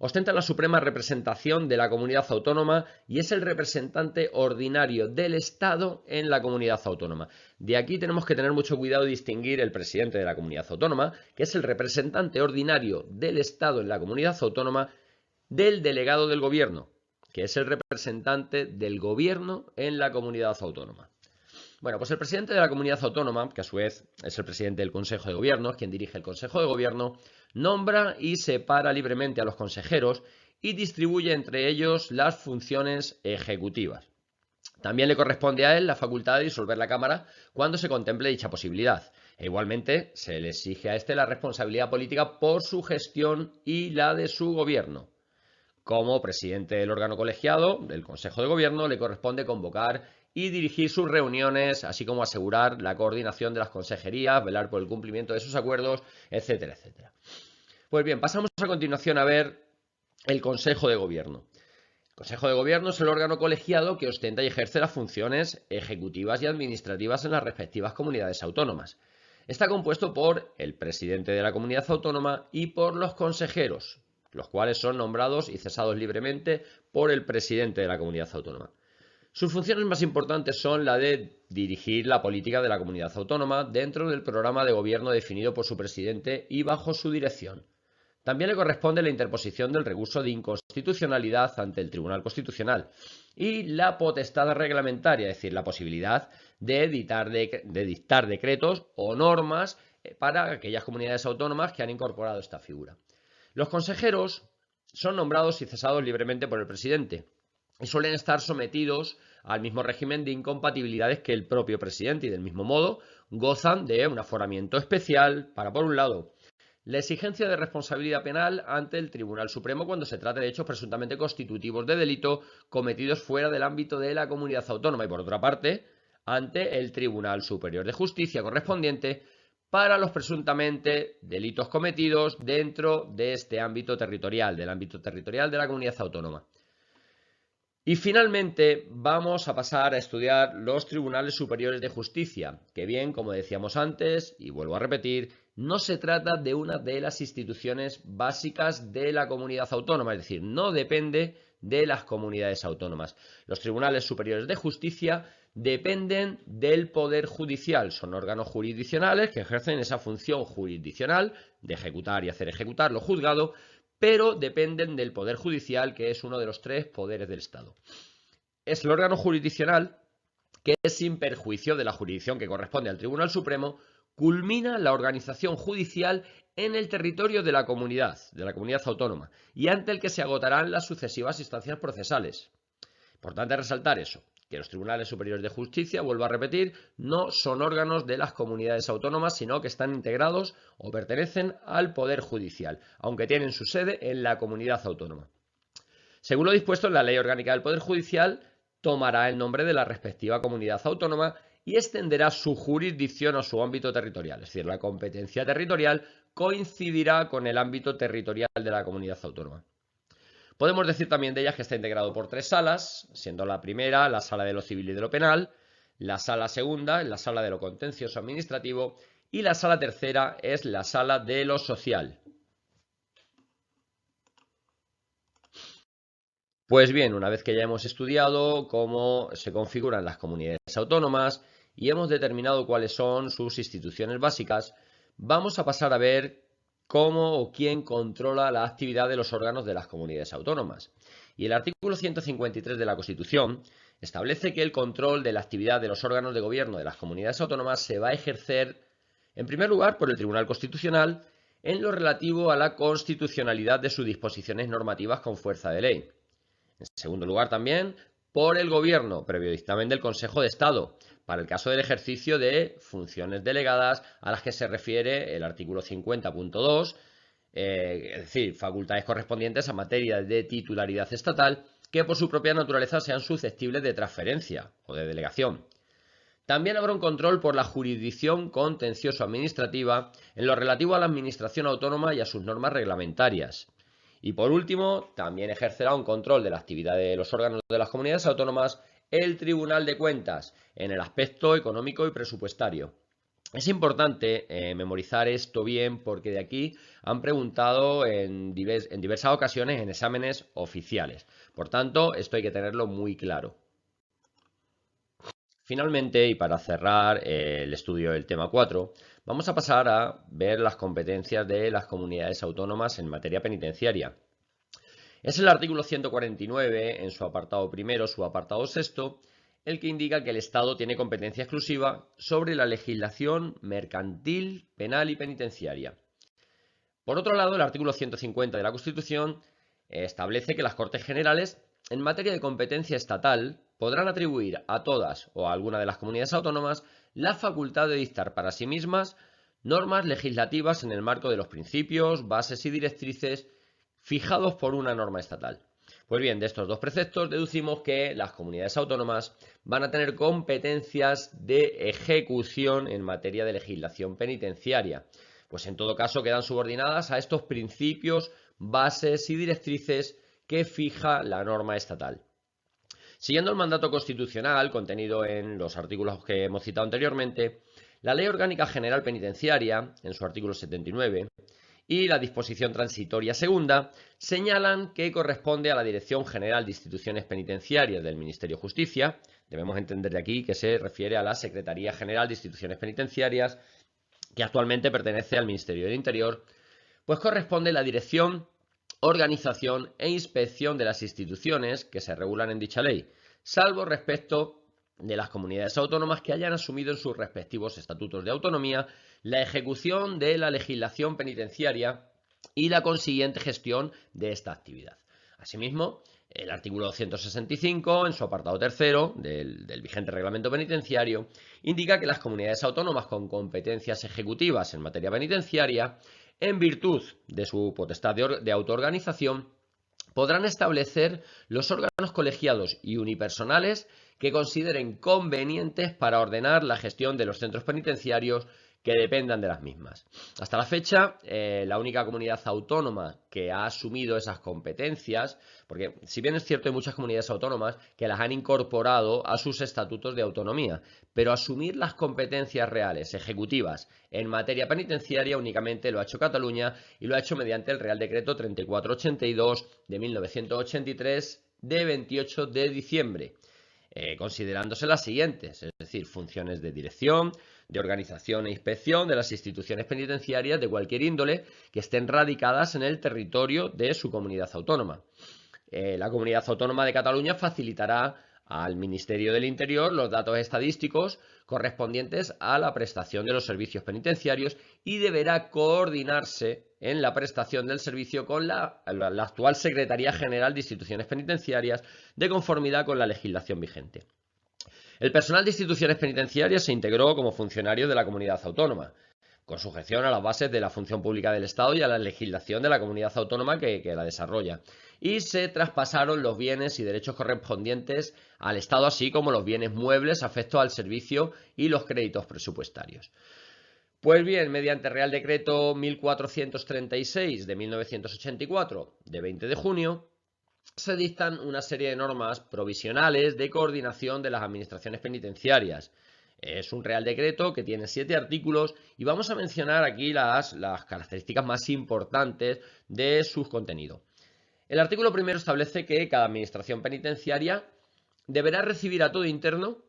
Ostenta la suprema representación de la comunidad autónoma y es el representante ordinario del Estado en la comunidad autónoma. De aquí tenemos que tener mucho cuidado y distinguir el presidente de la comunidad autónoma, que es el representante ordinario del Estado en la comunidad autónoma, del delegado del gobierno, que es el representante del gobierno en la comunidad autónoma. Bueno, pues el presidente de la comunidad autónoma, que a su vez es el presidente del Consejo de Gobierno, quien dirige el Consejo de Gobierno, nombra y separa libremente a los consejeros y distribuye entre ellos las funciones ejecutivas. También le corresponde a él la facultad de disolver la Cámara cuando se contemple dicha posibilidad. E igualmente se le exige a este la responsabilidad política por su gestión y la de su gobierno. Como presidente del órgano colegiado del Consejo de Gobierno, le corresponde convocar y dirigir sus reuniones, así como asegurar la coordinación de las consejerías, velar por el cumplimiento de sus acuerdos, etcétera, etcétera. Pues bien, pasamos a continuación a ver el Consejo de Gobierno. El Consejo de Gobierno es el órgano colegiado que ostenta y ejerce las funciones ejecutivas y administrativas en las respectivas comunidades autónomas. Está compuesto por el presidente de la comunidad autónoma y por los consejeros, los cuales son nombrados y cesados libremente por el presidente de la comunidad autónoma. Sus funciones más importantes son la de dirigir la política de la comunidad autónoma dentro del programa de gobierno definido por su presidente y bajo su dirección. También le corresponde la interposición del recurso de inconstitucionalidad ante el Tribunal Constitucional y la potestad reglamentaria, es decir, la posibilidad de dictar decretos o normas para aquellas comunidades autónomas que han incorporado esta figura. Los consejeros son nombrados y cesados libremente por el presidente y suelen estar sometidos al mismo régimen de incompatibilidades que el propio presidente y del mismo modo gozan de un aforamiento especial para, por un lado, la exigencia de responsabilidad penal ante el Tribunal Supremo cuando se trate de hechos presuntamente constitutivos de delito cometidos fuera del ámbito de la comunidad autónoma y, por otra parte, ante el Tribunal Superior de Justicia correspondiente para los presuntamente delitos cometidos dentro de este ámbito territorial, del ámbito territorial de la comunidad autónoma. Y finalmente vamos a pasar a estudiar los tribunales superiores de justicia, que bien, como decíamos antes, y vuelvo a repetir, no se trata de una de las instituciones básicas de la comunidad autónoma, es decir, no depende de las comunidades autónomas. Los tribunales superiores de justicia dependen del Poder Judicial, son órganos jurisdiccionales que ejercen esa función jurisdiccional de ejecutar y hacer ejecutar lo juzgado, pero dependen del Poder Judicial, que es uno de los 3 poderes del Estado. Es el órgano jurisdiccional que, sin perjuicio de la jurisdicción que corresponde al Tribunal Supremo, culmina la organización judicial en el territorio de la comunidad autónoma, y ante el que se agotarán las sucesivas instancias procesales. Importante resaltar eso, que los tribunales superiores de justicia, vuelvo a repetir, no son órganos de las comunidades autónomas, sino que están integrados o pertenecen al Poder Judicial, aunque tienen su sede en la comunidad autónoma. Según lo dispuesto en la Ley Orgánica del Poder Judicial, tomará el nombre de la respectiva comunidad autónoma y extenderá su jurisdicción a su ámbito territorial, es decir, la competencia territorial coincidirá con el ámbito territorial de la comunidad autónoma. Podemos decir también de ellas que está integrado por 3 salas, siendo la primera la sala de lo civil y de lo penal, la sala segunda la sala de lo contencioso administrativo y la sala tercera es la sala de lo social. Pues bien, una vez que ya hemos estudiado cómo se configuran las comunidades autónomas y hemos determinado cuáles son sus instituciones básicas, vamos a pasar a ver cómo o quién controla la actividad de los órganos de las comunidades autónomas. Y el artículo 153 de la Constitución establece que el control de la actividad de los órganos de gobierno de las comunidades autónomas se va a ejercer, en primer lugar, por el Tribunal Constitucional en lo relativo a la constitucionalidad de sus disposiciones normativas con fuerza de ley. En segundo lugar, también por el Gobierno, previo dictamen del Consejo de Estado, para el caso del ejercicio de funciones delegadas a las que se refiere el artículo 50.2, es decir, facultades correspondientes a materia de titularidad estatal que por su propia naturaleza sean susceptibles de transferencia o de delegación. También habrá un control por la jurisdicción contencioso-administrativa en lo relativo a la administración autónoma y a sus normas reglamentarias. Y por último, también ejercerá un control de la actividad de los órganos de las comunidades autónomas el Tribunal de Cuentas en el aspecto económico y presupuestario. Es importante memorizar esto bien porque de aquí han preguntado en diversas ocasiones en exámenes oficiales. Por tanto, esto hay que tenerlo muy claro. Finalmente, y para cerrar el estudio del tema 4, vamos a pasar a ver las competencias de las comunidades autónomas en materia penitenciaria. Es el artículo 149, en su apartado primero, su apartado sexto, el que indica que el Estado tiene competencia exclusiva sobre la legislación mercantil, penal y penitenciaria. Por otro lado, el artículo 150 de la Constitución establece que las Cortes Generales, en materia de competencia estatal, podrán atribuir a todas o a alguna de las comunidades autónomas la facultad de dictar para sí mismas normas legislativas en el marco de los principios, bases y directrices fijados por una norma estatal. Pues bien, de estos dos preceptos deducimos que las comunidades autónomas van a tener competencias de ejecución en materia de legislación penitenciaria. Pues en todo caso quedan subordinadas a estos principios, bases y directrices que fija la norma estatal. Siguiendo el mandato constitucional contenido en los artículos que hemos citado anteriormente, la Ley Orgánica General Penitenciaria, en su artículo 79, y la disposición transitoria segunda señalan que corresponde a la Dirección General de Instituciones Penitenciarias del Ministerio de Justicia. Debemos entender de aquí que se refiere a la Secretaría General de Instituciones Penitenciarias, que actualmente pertenece al Ministerio del Interior, pues corresponde la dirección, organización e inspección de las instituciones que se regulan en dicha ley, salvo respecto de las comunidades autónomas que hayan asumido en sus respectivos estatutos de autonomía la ejecución de la legislación penitenciaria y la consiguiente gestión de esta actividad. Asimismo, el artículo 165, en su apartado tercero del vigente reglamento penitenciario, indica que las comunidades autónomas con competencias ejecutivas en materia penitenciaria, en virtud de su potestad de autoorganización, podrán establecer los órganos colegiados y unipersonales que consideren convenientes para ordenar la gestión de los centros penitenciarios que dependan de las mismas. Hasta la fecha, la única comunidad autónoma que ha asumido esas competencias, porque si bien es cierto hay muchas comunidades autónomas que las han incorporado a sus estatutos de autonomía, pero asumir las competencias reales, ejecutivas, en materia penitenciaria únicamente lo ha hecho Cataluña y lo ha hecho mediante el Real Decreto 3482 de 1983 de 28 de diciembre. Considerándose las siguientes, es decir, funciones de dirección, de organización e inspección de las instituciones penitenciarias de cualquier índole que estén radicadas en el territorio de su comunidad autónoma. La Comunidad Autónoma de Cataluña facilitará al Ministerio del Interior los datos estadísticos correspondientes a la prestación de los servicios penitenciarios y deberá coordinarse en la prestación del servicio con la actual Secretaría General de Instituciones Penitenciarias de conformidad con la legislación vigente. El personal de instituciones penitenciarias se integró como funcionario de la comunidad autónoma, con sujeción a las bases de la función pública del Estado y a la legislación de la comunidad autónoma que la desarrolla. Y se traspasaron los bienes y derechos correspondientes al Estado, así como los bienes muebles afectos al servicio y los créditos presupuestarios. Pues bien, mediante Real Decreto 1436 de 1984, de 20 de junio, se dictan una serie de normas provisionales de coordinación de las administraciones penitenciarias. Es un Real Decreto que tiene 7 artículos y vamos a mencionar aquí las características más importantes de su contenido. El artículo primero establece que cada administración penitenciaria deberá recibir a todo interno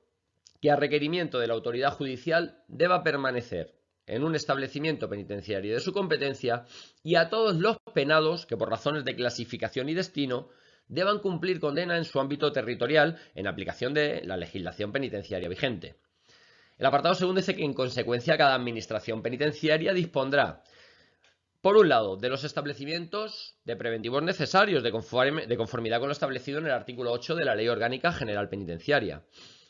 que a requerimiento de la autoridad judicial deba permanecer en un establecimiento penitenciario de su competencia y a todos los penados que por razones de clasificación y destino deban cumplir condena en su ámbito territorial en aplicación de la legislación penitenciaria vigente. El apartado segundo dice que en consecuencia cada administración penitenciaria dispondrá, por un lado, de los establecimientos de preventivos necesarios de conformidad con lo establecido en el artículo 8 de la Ley Orgánica General Penitenciaria.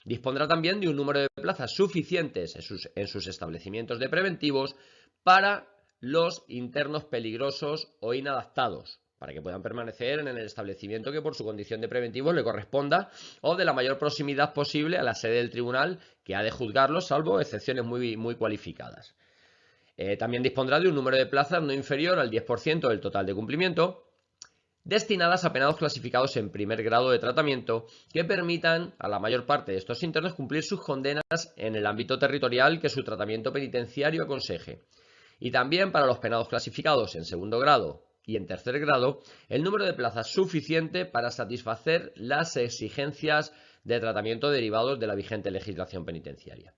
Dispondrá también de un número de plazas suficientes en sus establecimientos de preventivos para los internos peligrosos o inadaptados, para que puedan permanecer en el establecimiento que por su condición de preventivos le corresponda o de la mayor proximidad posible a la sede del tribunal que ha de juzgarlos, salvo excepciones muy cualificadas. También dispondrá de un número de plazas no inferior al 10% del total de cumplimiento, destinadas a penados clasificados en primer grado de tratamiento que permitan a la mayor parte de estos internos cumplir sus condenas en el ámbito territorial que su tratamiento penitenciario aconseje. Y también para los penados clasificados en segundo grado y en tercer grado, el número de plazas suficiente para satisfacer las exigencias de tratamiento derivados de la vigente legislación penitenciaria.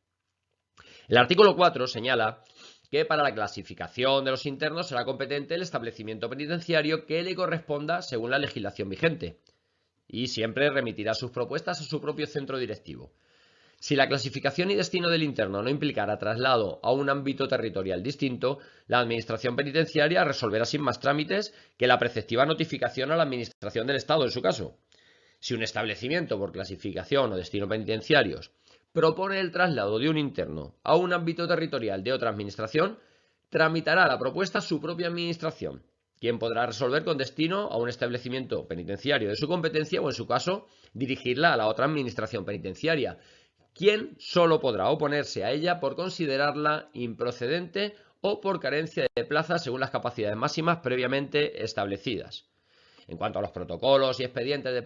El artículo 4 señala que para la clasificación de los internos será competente el establecimiento penitenciario que le corresponda según la legislación vigente y siempre remitirá sus propuestas a su propio centro directivo. Si la clasificación y destino del interno no implicara traslado a un ámbito territorial distinto, la Administración Penitenciaria resolverá sin más trámites que la preceptiva notificación a la Administración del Estado en su caso. Si un establecimiento por clasificación o destino penitenciarios propone el traslado de un interno a un ámbito territorial de otra administración, tramitará la propuesta a su propia administración, quien podrá resolver con destino a un establecimiento penitenciario de su competencia o, en su caso, dirigirla a la otra administración penitenciaria, quien solo podrá oponerse a ella por considerarla improcedente o por carencia de plazas según las capacidades máximas previamente establecidas. En cuanto a los protocolos y expedientes de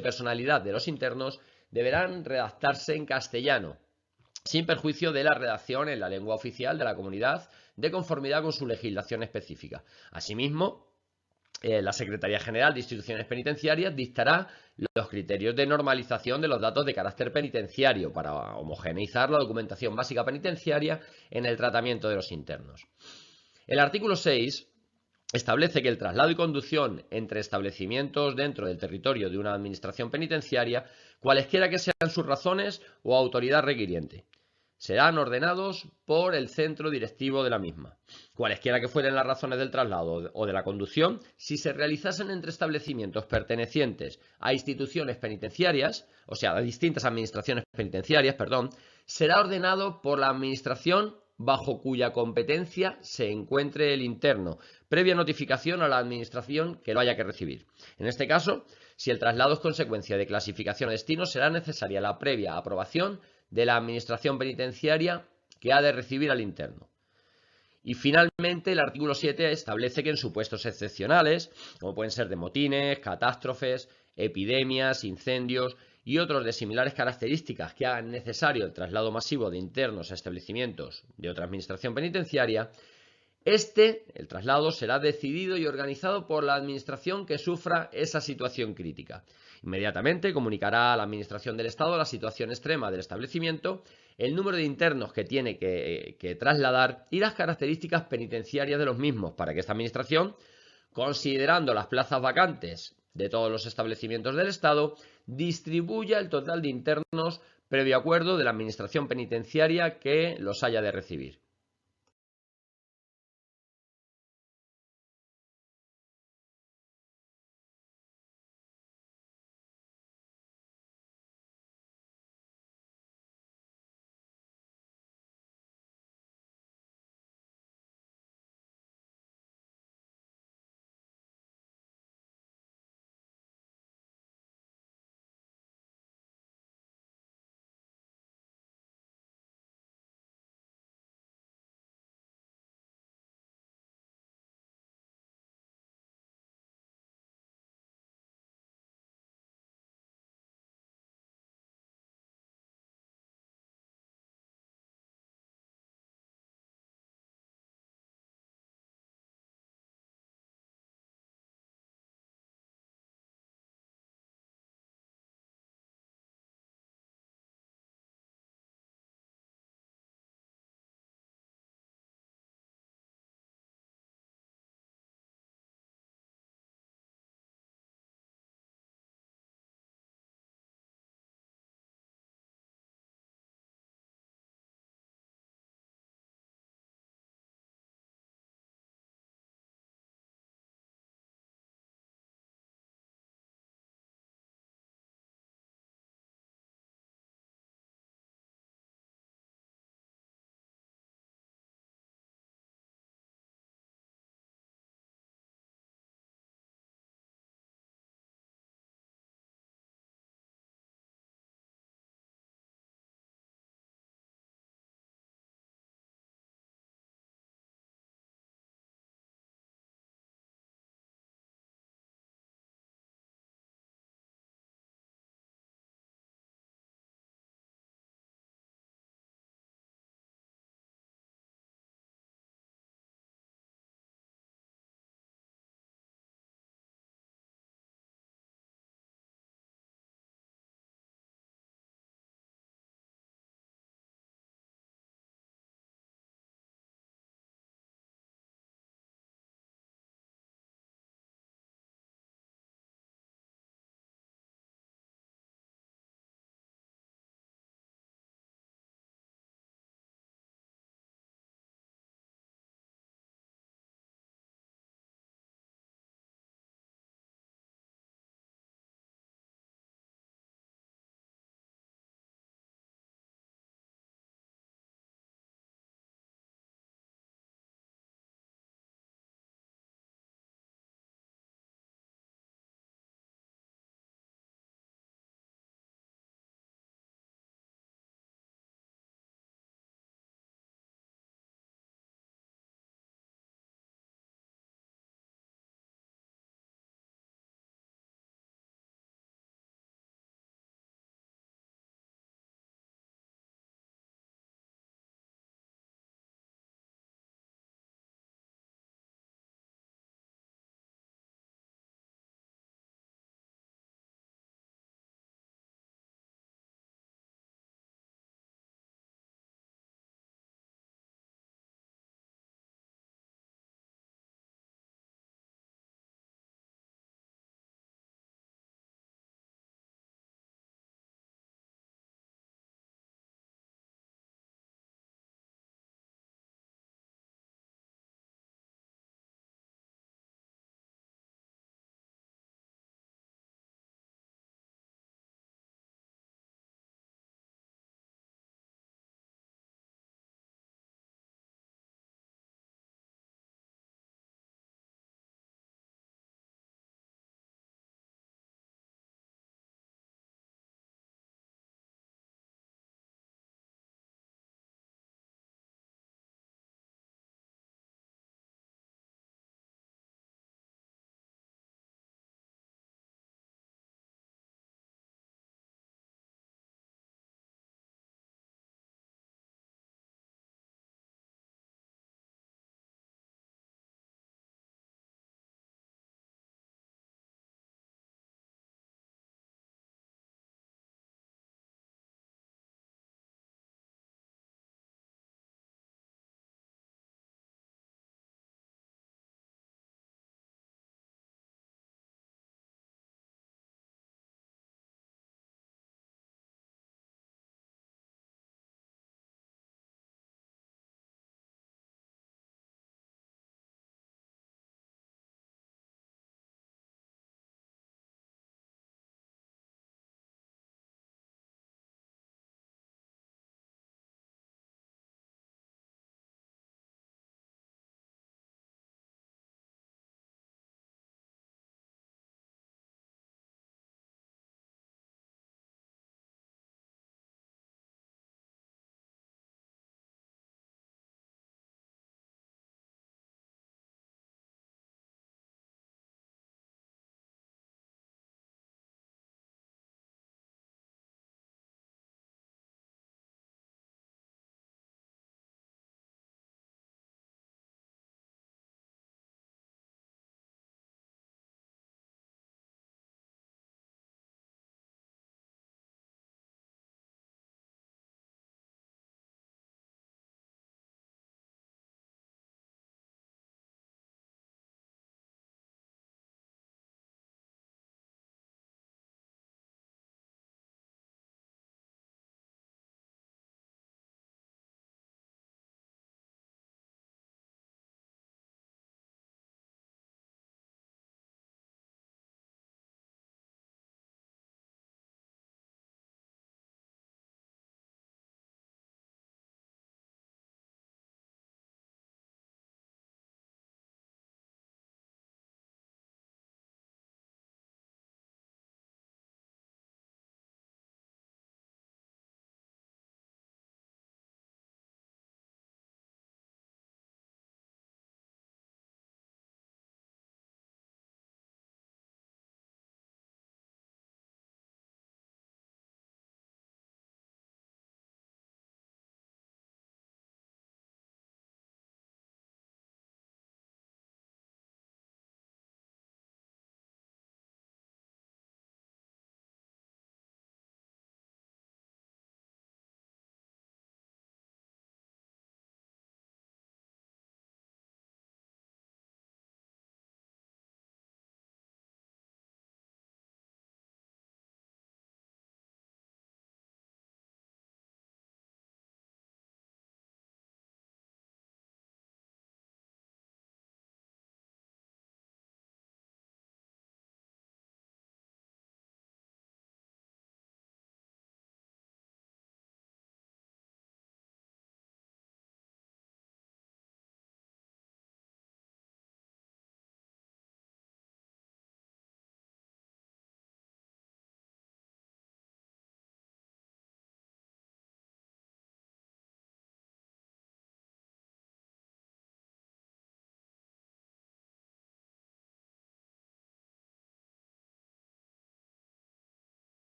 personalidad de los internos, deberán redactarse en castellano, sin perjuicio de la redacción en la lengua oficial de la comunidad, de conformidad con su legislación específica. Asimismo, la Secretaría General de Instituciones Penitenciarias dictará los criterios de normalización de los datos de carácter penitenciario para homogeneizar la documentación básica penitenciaria en el tratamiento de los internos. El artículo 6 establece que el traslado y conducción entre establecimientos dentro del territorio de una administración penitenciaria, cualesquiera que sean sus razones o autoridad requiriente, serán ordenados por el centro directivo de la misma. Cualesquiera que fueren las razones del traslado o de la conducción, si se realizasen entre establecimientos pertenecientes a instituciones penitenciarias, o sea, a distintas administraciones penitenciarias, será ordenado por la administración bajo cuya competencia se encuentre el interno, previa notificación a la administración que lo haya que recibir. En este caso, si el traslado es consecuencia de clasificación o destino, será necesaria la previa aprobación de la administración penitenciaria que ha de recibir al interno. Y finalmente, el artículo 7 establece que en supuestos excepcionales, como pueden ser de motines, catástrofes, epidemias, incendios y otros de similares características que hagan necesario el traslado masivo de internos a establecimientos de otra administración penitenciaria, el traslado será decidido y organizado por la administración que sufra esa situación crítica. Inmediatamente comunicará a la Administración del Estado la situación extrema del establecimiento, el número de internos que tiene que trasladar y las características penitenciarias de los mismos para que esta administración, considerando las plazas vacantes de todos los establecimientos del Estado, distribuya el total de internos previo acuerdo de la Administración Penitenciaria que los haya de recibir.